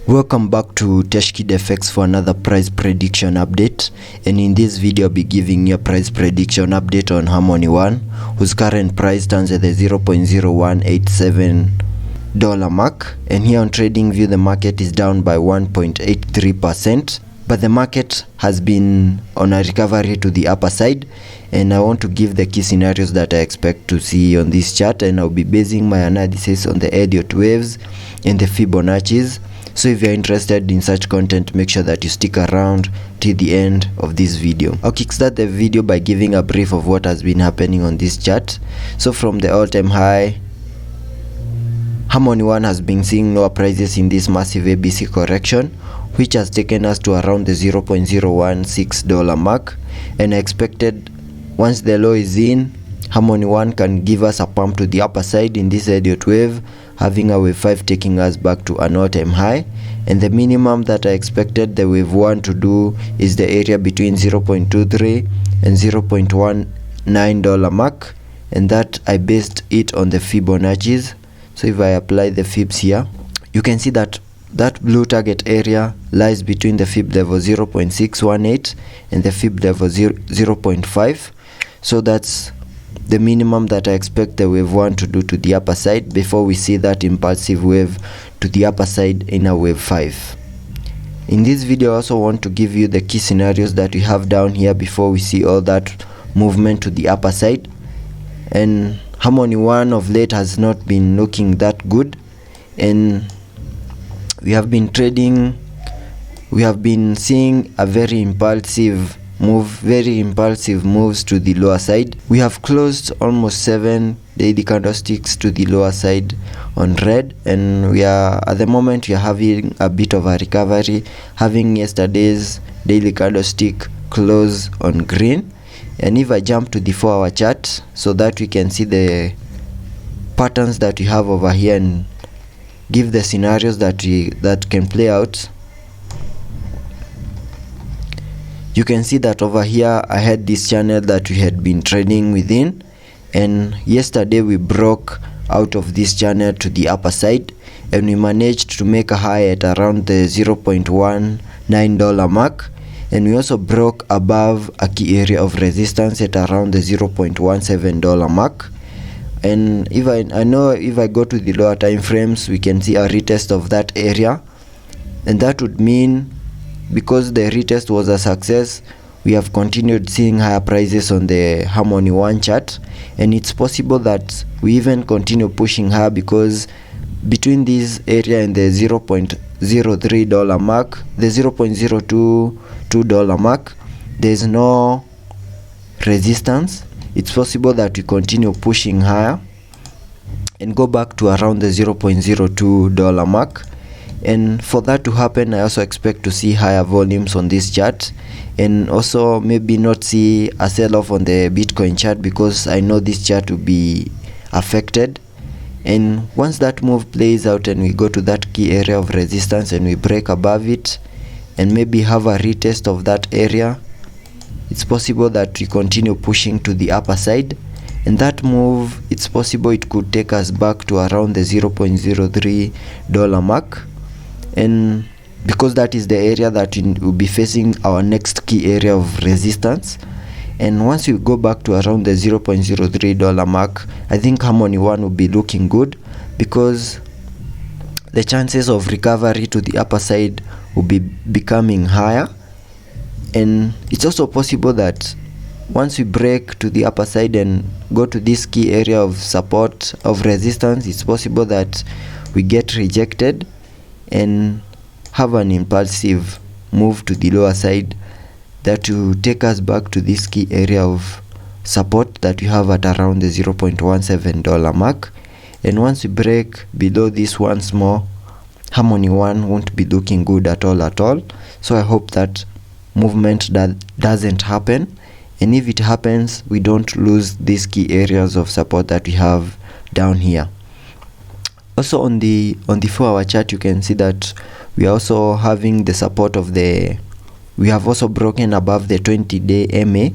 Welcome back to TechKidFX for another price prediction update, and in this video I'll be giving you a price prediction update on Harmony One, whose current price stands at the $0.0187 mark, and here on TradingView the market is down by 1.83%, but the market has been on a recovery to the upper side, and I want to give the key scenarios that I expect to see on this chart, and I'll be basing my analysis on the Elliot waves and the Fibonacci's. So if you're interested in such content, make sure that you stick around till the end of this video. I'll kickstart the video by giving a brief of what has been happening on this chart. So from the all-time high, Harmony One has been seeing lower prices in this massive ABC correction, which has taken us to around the $0.016 mark, and I expected once the low is in, Harmony One can give us a pump to the upper side in this Elliot wave, having a wave 5 taking us back to an all-time high, and the minimum that I expected the wave 1 to do is the area between $0.23 and $0.19 mark, and that I based it on the Fibonacci's. So if I apply the Fibs here, you can see that that blue target area lies between the Fib level 0.618 and the Fib level 0.5. So that's the minimum that I expect the wave 1 to do to the upper side before we see that impulsive wave to the upper side in a wave 5. In this video I also want to give you the key scenarios that we have down here before we see all that movement to the upper side, and Harmony One of late has not been looking that good, and we have been seeing a very impulsive moves to the lower side. We have closed almost 7 daily candlesticks to the lower side on red, and we are at the moment we are having a bit of a recovery, having yesterday's daily candlestick close on green. And if I jump to the 4-hour chart so that we can see the patterns that we have over here and give the scenarios that can play out, you can see that over here I had this channel that we had been trading within, and yesterday we broke out of this channel to the upper side, and we managed to make a high at around the $0.19 mark, and we also broke above a key area of resistance at around the $0.17 mark. And if I go to the lower time frames, we can see a retest of that area, and that would mean, because the retest was a success, we have continued seeing higher prices on the Harmony One chart, and it's possible that we even continue pushing higher, because between this area and the $0.03 mark, the $0.022 mark, there's no resistance. It's possible that we continue pushing higher and go back to around the $0.02 mark. And for that to happen, I also expect to see higher volumes on this chart, and also maybe not see a sell-off on the Bitcoin chart, because I know this chart will be affected. And once that move plays out and we go to that key area of resistance and we break above it and maybe have a retest of that area, it's possible that we continue pushing to the upper side, and that move, it's possible it could take us back to around the $0.03 mark. And because that is the area that we will be facing our next key area of resistance, and once we go back to around the $0.03 mark, I think Harmony One will be looking good, because the chances of recovery to the upper side will be becoming higher. And it's also possible that once we break to the upper side and go to this key area of support of resistance, it's possible that we get rejected and have an impulsive move to the lower side that will take us back to this key area of support that we have at around the $0.17 mark. And once we break below this once more, Harmony One won't be looking good at all. So I hope that movement that doesn't happen, and if it happens, we don't lose these key areas of support that we have down here. Also on the 4-hour chart, you can see that we are also having the support of we have also broken above the 20-day MA,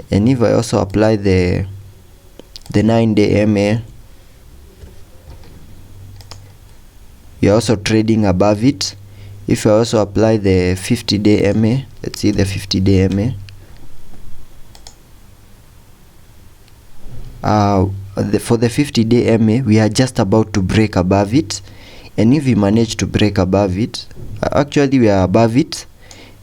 and if I also apply the 9-day MA, we are also trading above it. If I also apply the 50-day MA, let's see the 50-day MA. For the 50-day MA, we are just about to break above it, and if we manage to break above it, actually we are above it,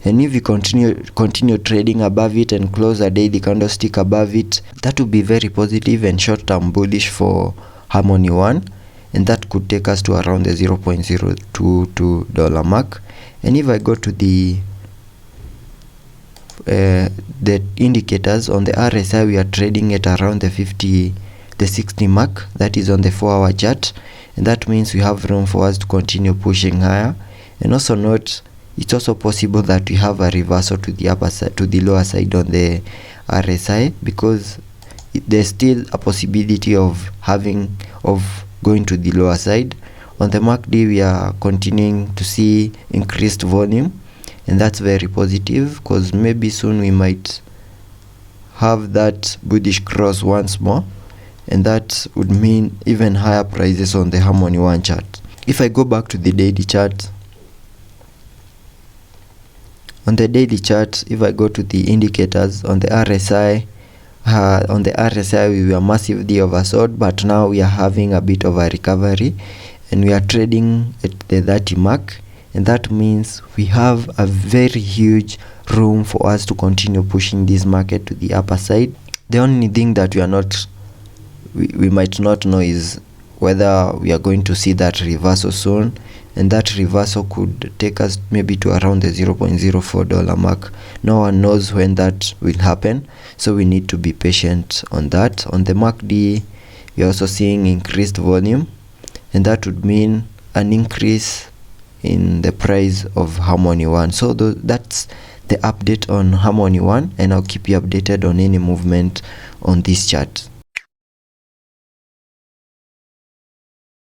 and if we continue trading above it and close a daily candlestick above it, that would be very positive and short-term bullish for Harmony One, and that could take us to around the $0.022 mark. And if I go to the indicators on the RSI, we are trading at around the 60 mark, that is on the 4-hour chart, and that means we have room for us to continue pushing higher. And also note, it's also possible that we have a reversal to the upper side, to the lower side on the RSI, because there's still a possibility of going to the lower side. On the MACD, we are continuing to see increased volume, and that's very positive, because maybe soon we might have that bullish cross once more, and that would mean even higher prices on the Harmony One chart. If I go back to the daily chart, on the daily chart, if I go to the indicators on the RSI, we were massively oversold, but now we are having a bit of a recovery, and we are trading at the 30 mark, and that means we have a very huge room for us to continue pushing this market to the upper side. The only thing that we might not know is whether we are going to see that reversal soon, and that reversal could take us maybe to around the $0.04 mark. No one knows when that will happen, so we need to be patient on that. On the MACD, we are also seeing increased volume, and that would mean an increase in the price of Harmony One. So that's the update on Harmony One, and I'll keep you updated on any movement on this chart.